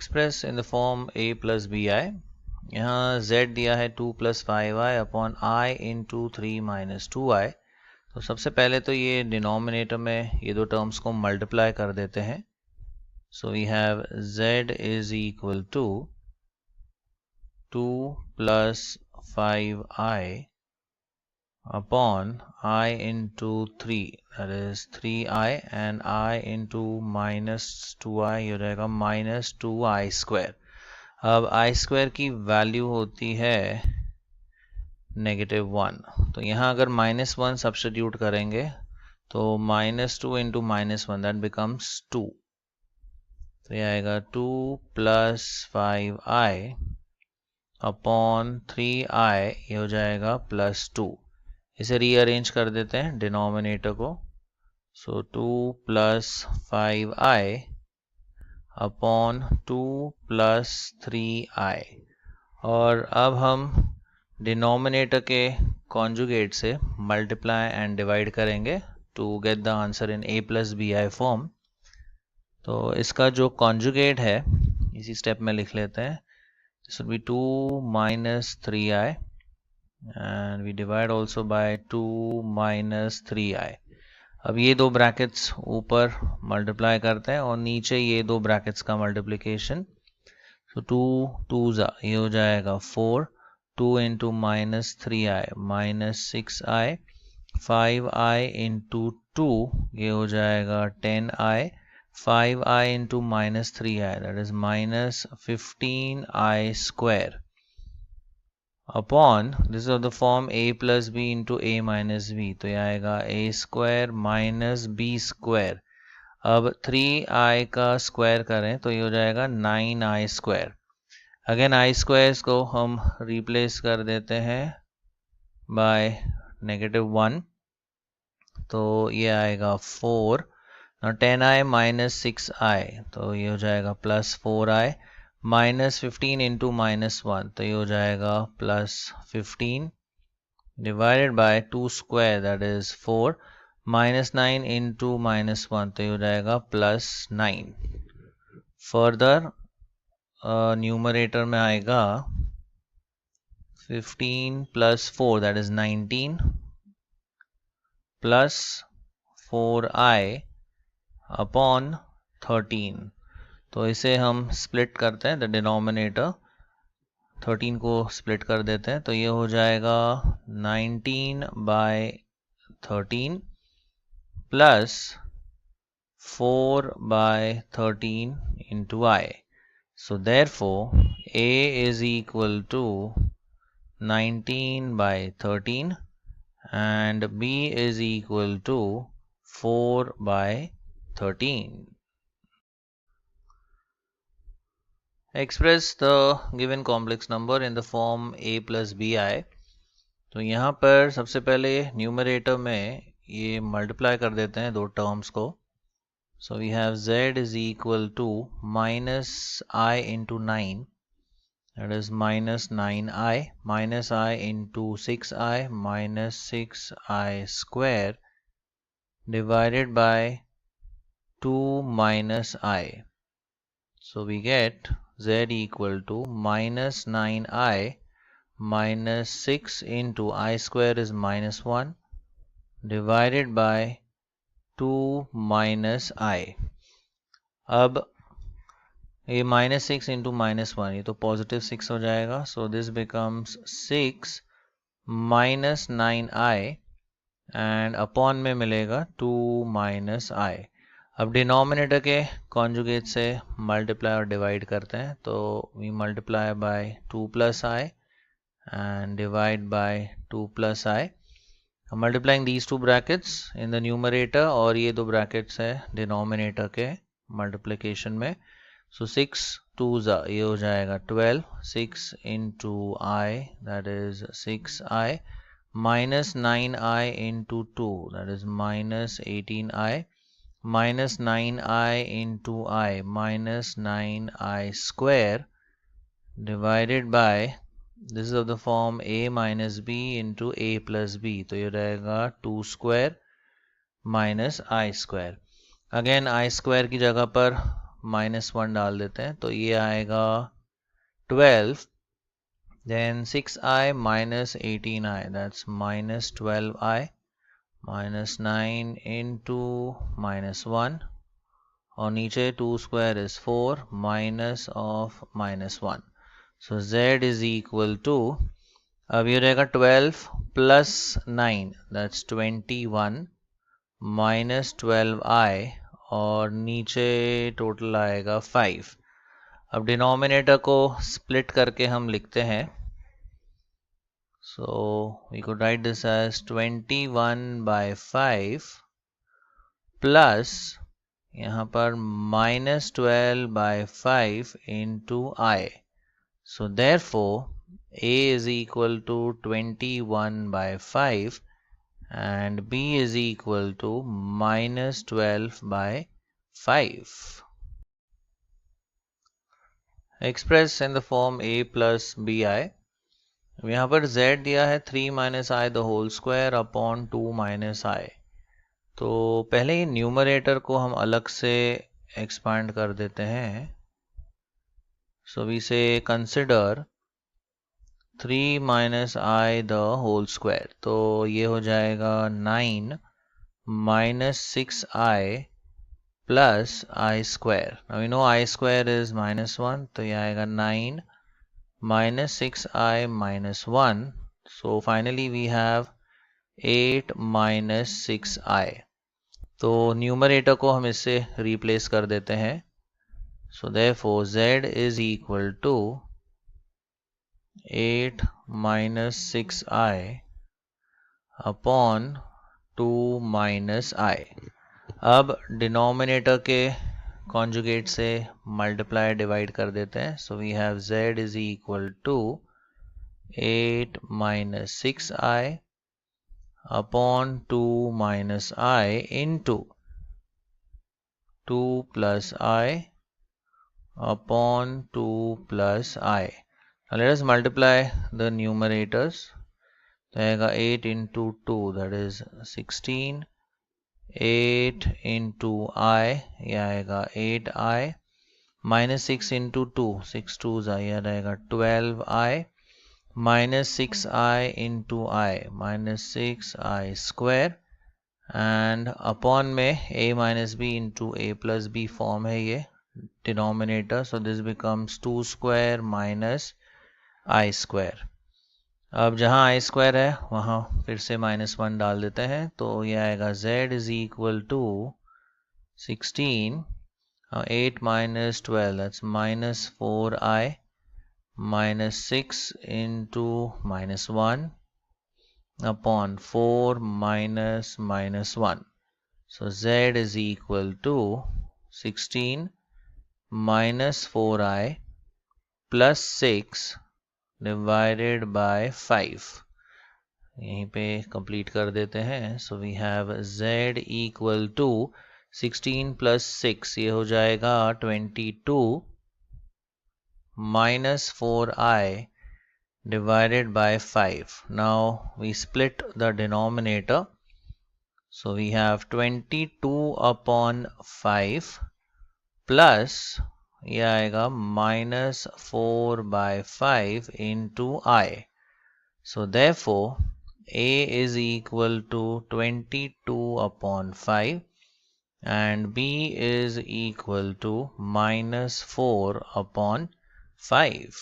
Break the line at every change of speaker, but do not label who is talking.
Express in the form a plus B I. यहाँ z दिया है 2 plus 5i upon i into 3 minus 2i। तो सबसे पहले तो ये डिनोमिनेटर में ये दो टर्म्स को मल्टीप्लाई कर देते हैं। So we have z is equal to 2 plus 5i upon I into 3, that is 3i, and I into minus 2i हो जाएगा minus 2i square। अब i square की वैल्यू होती है -1। तो यहाँ अगर -1 सब्स्टिट्यूट करेंगे तो -2 into -1 that becomes 2। तो ये आएगा 2 प्लस 5i अपॉन 3i, ये हो जाएगा प्लस 2। इसे रीअरेंज कर देते हैं डिनोमिनेटर को। So 2 plus 5i upon 2 plus 3i। और अब हम डिनोमिनेटर के कॉन्जुगेट से मल्टीप्लाई एंड डिवाइड करेंगे to get the answer in a plus B I form. तो इसका जो कॉन्जुगेट है इसी स्टेप में लिख लेते हैं। This will be 2 minus 3i and we divide also by 2 minus 3i। अब ये दो ब्रैकेट्स ऊपर मल्टीप्लाई करते हैं और नीचे ये दो ब्रैकेट्स का मल्टीप्लिकेशन। तो 2 2s ये हो जाएगा 4, 2 into minus 3i minus 6i, 5i into 2 ये हो जाएगा 10i, 5i into minus 3i that is minus 15i square upon this is of the form a plus B into a minus B. तो यह आएगा a square minus b square. अब 3i का square करें तो ये हो जाएगा 9i square. Again i squares को हम रिप्लेस कर देते हैं बाय -1। तो ये आएगा 4। 10i माइनस 6i तो ये हो जाएगा प्लस 4i, माइनस 15 इंटू -1 तो ये हो जाएगा plus 15 divided by 2 square that is 4, minus 9 into -1 तो ये हो जाएगा प्लस 9। फर्दर न्यूमरेटर में आएगा 15 plus 4 that is 19 plus 4i upon 13। तो इसे हम स्प्लिट करते हैं, द डिनोमिनेटर 13 को स्प्लिट कर देते हैं। तो ये हो जाएगा 19 by 13 plus 4 by 13 into I. So therefore a is equal to 19 by 13 and b is equal to 4 by 13। Express the given complex number in the form a plus B I. तो यहाँ पर सबसे पहले न्यूमरेटर में ये multiply कर देते हैं दो टर्म्स को। So we have z is equal to minus i into 9 that is minus 9i, minus i into 6i minus 6i square divided by 2 minus i। So we get z equal to minus 9i minus 6 into I square is minus 1 divided by 2 minus i। अब ये minus 6 into minus 1 ये तो positive 6 हो जाएगा। So this becomes 6 minus 9i and upon में मिलेगा 2 minus i। अब denominator के कॉन्जुगेट से मल्टीप्लाई और डिवाइड करते हैं। तो we multiply by 2 plus i and divide by 2 plus i। Multiplying these two brackets in the numerator और ये दो ब्रैकेट्स है डिनोमिनेटर के मल्टीप्लिकेशन में। सो 6 2s ये हो जाएगा 12, 6 into i that is 6i minus 9i into 2 that is minus 18i minus 9i into I minus 9i square divided by this is of the form a minus b into a plus b। तो ये रहेगा 2 square minus I square। Again I square की जगह पर -1 डाल देते हैं, तो ये आएगा 12, then 6i minus 18i, that's minus 12i, minus 9 into -1, और नीचे 2 square is 4, minus of -1. So z is equal to, अब ये रहेगा 12 plus 9, that's 21, minus 12i, और नीचे टोटल आएगा 5. अब डिनोमिनेटर को स्प्लिट करके हम लिखते हैं, so we could write this as 21/5 plus यहाँ पर -12/5 into i. So therefore a is equal to 21/5 and b is equal to -12/5. Express in the form a plus bi. यहाँ पर z दिया है 3 minus i the whole square upon 2 minus i. तो पहले ही numerator को हम अलग से एक्सपांड कर देते हैं. So we say consider 3 minus i the whole square. तो ये हो जाएगा 9 minus 6i plus I square. Now we know I square is -1, तो ये आएगा 9 minus 6i minus 1. So finally we have 8 minus 6i. तो न्यूमरेटर को हम इससे रिप्लेस कर देते हैं. So therefore z is equal to 8 minus 6i upon 2 minus i. अब डिनोमिनेटर के कॉन्जुगेट से मल्टीप्लाई डिवाइड कर देते हैं. So we have z is equal to 8 minus 6i upon 2 minus i into 2 plus i upon 2 plus i. Now let us multiply the numerators. तो आएगा 8 into 2, that is 16. 8 into i, ये आएगा 8i, minus 6 into 2, 6 2s i, ये आएगा 12i, minus 6i into i, minus 6i square, and upon में a minus b into a plus b form है ये denominator, so this becomes 2 square minus i square. अब जहाँ i square है वहाँ फिर से -1 डाल देते हैं, तो ये आएगा z is equal to 16, 8 minus 12, that's minus 4i, minus 6 into -1 upon 4 minus -1. So z is equal to 16 minus 4i plus 6 divided by 5. यहीं पे कंप्लीट कर देते हैं. So we have z equal to 16 plus 6, ये हो जाएगा 22 minus 4i divided by 5. Now we split the denominator. So we have 22 upon 5 plus ये आएगा -4/5 into i. So therefore a is equal to 22 upon 5 and b is equal to -4 upon 5.